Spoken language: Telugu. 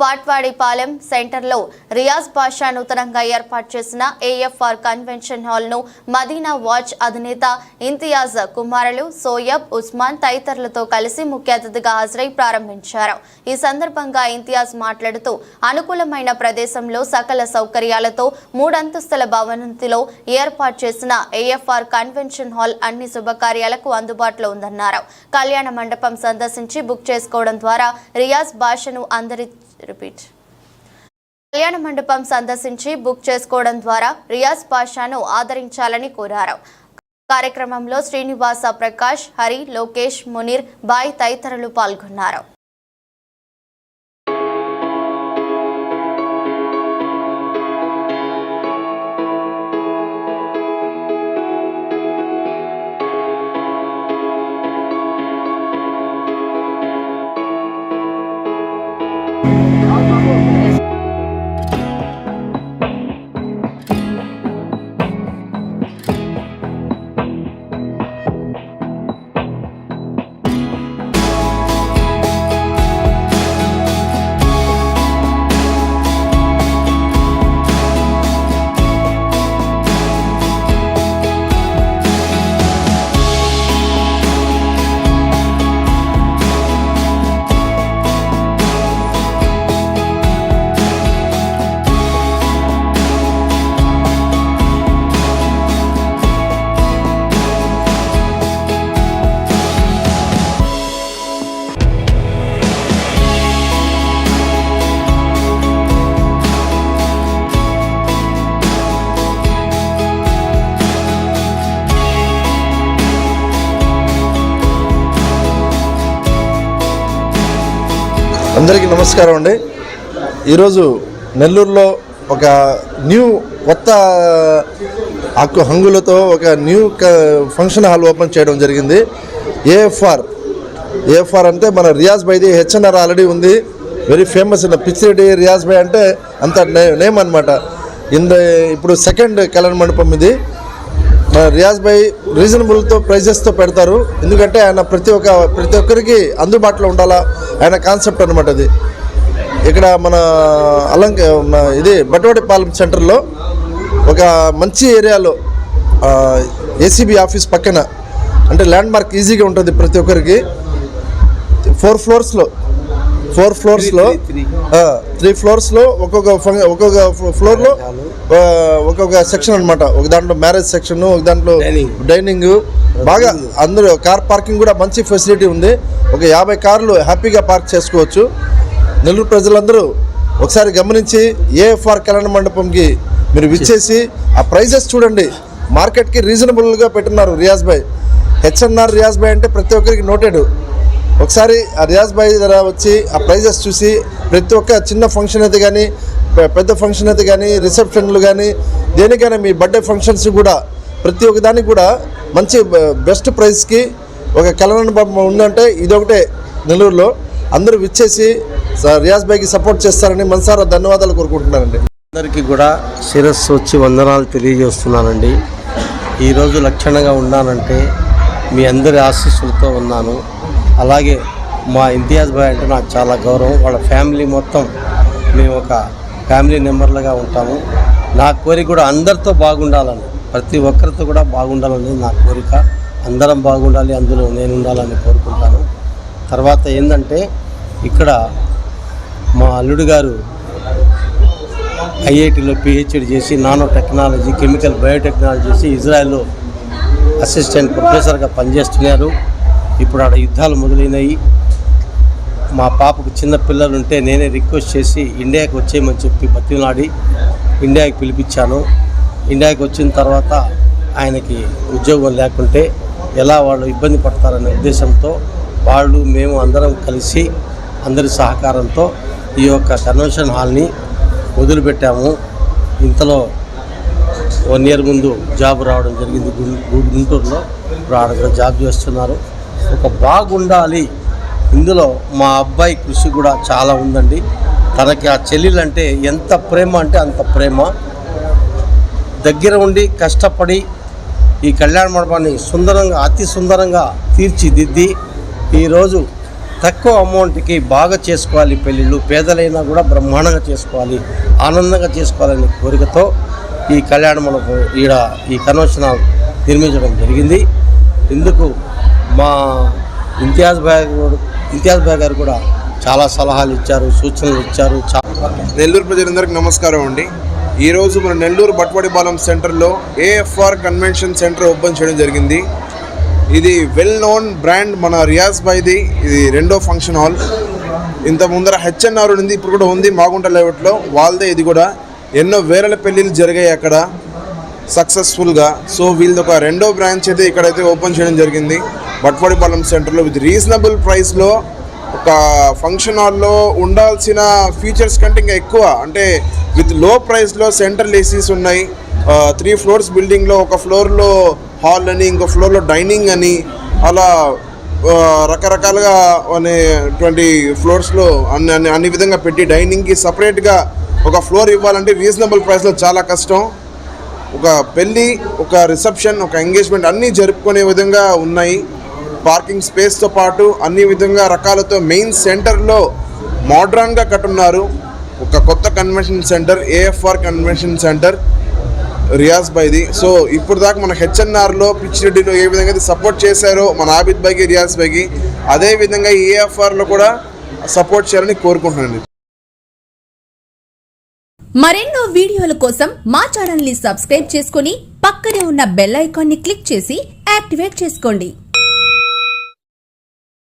బాట్వాడిపాలెం సెంటర్లో రియాజ్ బాషా నూతనంగా ఏర్పాటు చేసిన ఏఎఫ్ఆర్ కన్వెన్షన్ హాల్ను మదీనా వాచ్ అధినేత ఇంతియాజ్ కుమారులు సోయబ్ ఉస్మాన్ తదితరులతో కలిసి ముఖ్య అతిథిగా హాజరై ప్రారంభించారు. ఈ సందర్భంగా ఇంతియాజ్ మాట్లాడుతూ అనుకూలమైన ప్రదేశంలో సకల సౌకర్యాలతో 3 అంతస్తుల భవనంలో ఏర్పాటు చేసిన ఏఎఫ్ఆర్ కన్వెన్షన్ హాల్ అన్ని శుభకార్యాలకు అందుబాటులో ఉందన్నారు. కళ్యాణ మండపం సందర్శించి బుక్ చేసుకోవడం ద్వారా రియాజ్ బాషాను కళ్యాణ మండపం సందర్శించి బుక్ చేసుకోవడం ద్వారా రియాజ్ బాషాను ఆదరించాలని కోరారు. కార్యక్రమంలో శ్రీనివాస, ప్రకాష్, హరి, లోకేష్, మునీర్ బాయ్ తదితరులు పాల్గొన్నారు. అందరికీ నమస్కారం అండి. ఈరోజు నెల్లూరులో ఒక కొత్త హంగులతో ఒక న్యూ ఫంక్షన్ హాల్ ఓపెన్ చేయడం జరిగింది. ఏఎఫ్ఆర్ అంటే మన రియాజ్ బైది హెచ్ఎన్ఆర్ ఆల్రెడీ ఉంది, very famous in Pichireddy. Riyaz by అంటే అంత నేమ్ అనమాట. ఇప్పుడు సెకండ్ కళ్యాణ మండపం ఇది. మన రియాజ్ బై రీజనబుల్తో ప్రైజెస్తో పెడతారు, ఎందుకంటే ఆయన ప్రతి ఒక్కరికి అందుబాటులో ఉండాలా ఆయన కాన్సెప్ట్ అనమాట. అది ఇక్కడ మన ఇది బట్వాడిపాలెం సెంటర్లో ఒక మంచి ఏరియాలో ఏసీబీ ఆఫీస్ పక్కన, అంటే ల్యాండ్ మార్క్ ఈజీగా ఉంటుంది ప్రతి ఒక్కరికి. 4 ఫ్లోర్స్లో 3 ఫ్లోర్స్లో ఒక్కొక్క ఫ్లోర్లో ఒక్కొక్క సెక్షన్ అనమాట. ఒక దాంట్లో మ్యారేజ్ సెక్షన్, ఒక దాంట్లో డైనింగ్, బాగా అందరూ కార్ పార్కింగ్ కూడా మంచి ఫెసిలిటీ ఉంది. ఒక 50 కార్లు హ్యాపీగా పార్క్ చేసుకోవచ్చు. నెల్లూరు ప్రజలందరూ ఒకసారి గమనించి ఏఎఫ్ఆర్ కళ్యాణ మండపంకి మీరు విచ్చేసి ఆ ప్రైజెస్ చూడండి. మార్కెట్కి రీజనబుల్గా పెట్టున్నారు రియాజ్ బాయ్. హెచ్ఎన్ఆర్ రియాజ్ బాయ్ అంటే ప్రతి ఒక్కరికి నోటెడ్. ఒకసారి ఆ రియాజ్ బాయ్ దగ్గర వచ్చి ఆ ప్రైజెస్ చూసి ప్రతి ఒక్క చిన్న ఫంక్షన్ అయితే కానీ, పెద్ద ఫంక్షన్ అయితే కానీ, రిసెప్షన్లు కానీ, దేనికైనా మీ బర్త్డే ఫంక్షన్స్ కూడా ప్రతి ఒక్క దానికి కూడా మంచి బెస్ట్ ప్రైస్కి ఒక కళ్యాణ మండపం ఉందంటే ఇదొకటే నెల్లూరులో. అందరూ విచ్చేసి రియాజ్ బాయ్కి సపోర్ట్ చేస్తారని మనసారా ధన్యవాదాలు కోరుకుంటున్నానండి. అందరికీ కూడా శిరస్సు వచ్చి వందనాలు తెలియజేస్తున్నానండి. ఈరోజు లక్షణంగా ఉన్నానంటే మీ అందరి ఆశీస్సులతో ఉన్నాను. అలాగే మా ఇంతియాజ్ బాయ్ అంటే నాకు చాలా గౌరవం. వాళ్ళ ఫ్యామిలీ మొత్తం మేము ఒక ఫ్యామిలీ మెంబర్లుగా ఉంటాము. నా కోరిక కూడా అందరితో బాగుండాలని, ప్రతి ఒక్కరితో కూడా బాగుండాలని నా కోరిక. అందరం బాగుండాలి, అందులో నేను ఉండాలని కోరుకుంటాను. తర్వాత ఏంటంటే ఇక్కడ మా అల్లుడు గారు ఐఐటిలో పిహెచ్డి చేసి నానో టెక్నాలజీ, కెమికల్ బయోటెక్నాలజీ చేసి ఇజ్రాయెల్లో అసిస్టెంట్ ప్రొఫెసర్గా పనిచేస్తున్నారు. ఇప్పుడు ఆడ యుద్ధాలు మొదలైనవి. మా పాపకు చిన్న పిల్లలు ఉంటే నేనే రిక్వెస్ట్ చేసి ఇండియాకి వచ్చేయమని చెప్పి బతిలాడి ఇండియాకి పిలిపించాను. ఇండియాకి వచ్చిన తర్వాత ఆయనకి ఉద్యోగం లేకుంటే ఎలా వాళ్ళు ఇబ్బంది పడతారనే ఉద్దేశంతో మేము అందరం కలిసి అందరి సహకారంతో ఈ యొక్క కన్వెన్షన్ హాల్ని వదిలిపెట్టాము. ఇంతలో 1 ఇయర్ ముందు జాబ్ రావడం జరిగింది గుంటూరులో. ఇప్పుడు ఆడ జాబ్ చేస్తున్నారు. ఒక బాగుండాలి. ఇందులో మా అబ్బాయి కృషి కూడా చాలా ఉందండి. తనకి ఆ చెల్లెలంటే ఎంత ప్రేమ అంటే అంత ప్రేమ. దగ్గర ఉండి కష్టపడి ఈ కళ్యాణ మండపాన్ని సుందరంగా, అతి సుందరంగా తీర్చిదిద్ది ఈరోజు తక్కువ అమౌంట్కి బాగా చేసుకోవాలి పెళ్ళిళ్ళు, పేదలైనా కూడా బ్రహ్మాండంగా చేసుకోవాలి, ఆనందంగా చేసుకోవాలనే కోరికతో ఈ కళ్యాణ మండపం ఈ కన్వెన్షన్ హాల్ నిర్మించడం జరిగింది. ఇందుకు మా ఇంతియాజ్ భాయ్ గారు కూడా చాలా సలహాలు ఇచ్చారు, సూచనలు ఇచ్చారు. నెల్లూరు ప్రజలందరికీ నమస్కారం అండి. ఈరోజు మన నెల్లూరు బట్వాడిపాలెం సెంటర్లో ఏఎఫ్ఆర్ కన్వెన్షన్ సెంటర్ ఓపెన్ చేయడం జరిగింది. ఇది వెల్ నోన్ బ్రాండ్ మన రియాజ్ భాయ్ది. ఇది రెండో ఫంక్షన్ హాల్. ఇంత ముందర హెచ్ఎన్ఆర్ ఉంది, ఇప్పుడు కూడా ఉంది మాగుంట లేఅవుట్లో, వాళ్ళదే ఇది కూడా. ఎన్నో వేల పెళ్ళిళ్ళు జరిగాయి అక్కడ సక్సెస్ఫుల్గా. సో వీళ్ళది ఒక రెండో బ్రాంచ్ అయితే ఇక్కడైతే ఓపెన్ చేయడం జరిగింది బట్వాడిపాలెం సెంటర్లో. విత్ రీజనబుల్ ప్రైస్లో ఒక ఫంక్షన్ హాల్లో ఉండాల్సిన ఫీచర్స్ కంటే ఇంకా ఎక్కువ, అంటే విత్ లో ప్రైస్లో సెంట్రల్ ఏసీస్ ఉన్నాయి. 3 floors బిల్డింగ్లో ఒక ఫ్లోర్లో హాల్ అని, ఇంకో ఫ్లోర్లో డైనింగ్ అని, అలా రకరకాలుగా 20 floors అన్ని విధంగా పెట్టి డైనింగ్కి సపరేట్గా ఒక ఫ్లోర్ ఇవ్వాలంటే రీజనబుల్ ప్రైస్లో చాలా కష్టం. ఒక పెళ్ళి, ఒక రిసెప్షన్, ఒక ఎంగేజ్మెంట్ అన్నీ జరుపుకునే విధంగా ఉన్నాయి. పార్కింగ్ స్పేస్తో పాటు అన్ని విధంగా రకాలతో మెయిన్ సెంటర్లో మోడ్రన్గా కట్టున్నారు. ఒక కొత్త convention centre, AFR convention centre Riyaz భాయ్ది. సో ఇప్పుడు దాకా మన హెచ్ఎన్ఆర్లో పిచ్చిరెడ్డిలో ఏ విధంగా అయితే సపోర్ట్ చేశారో మన ఆబిద్ భాయ్కి, రియాజ్ భాయ్కి, అదేవిధంగా ఏఎఫ్ఆర్లో కూడా సపోర్ట్ చేయాలని కోరుకుంటున్నాను. మరెన్నో వీడియోల కోసం మా ఛానల్ ని సబ్స్క్రైబ్ చేసుకుని పక్కనే ఉన్న బెల్ ఐకాన్ ని క్లిక్ చేసి యాక్టివేట్ చేసుకోండి.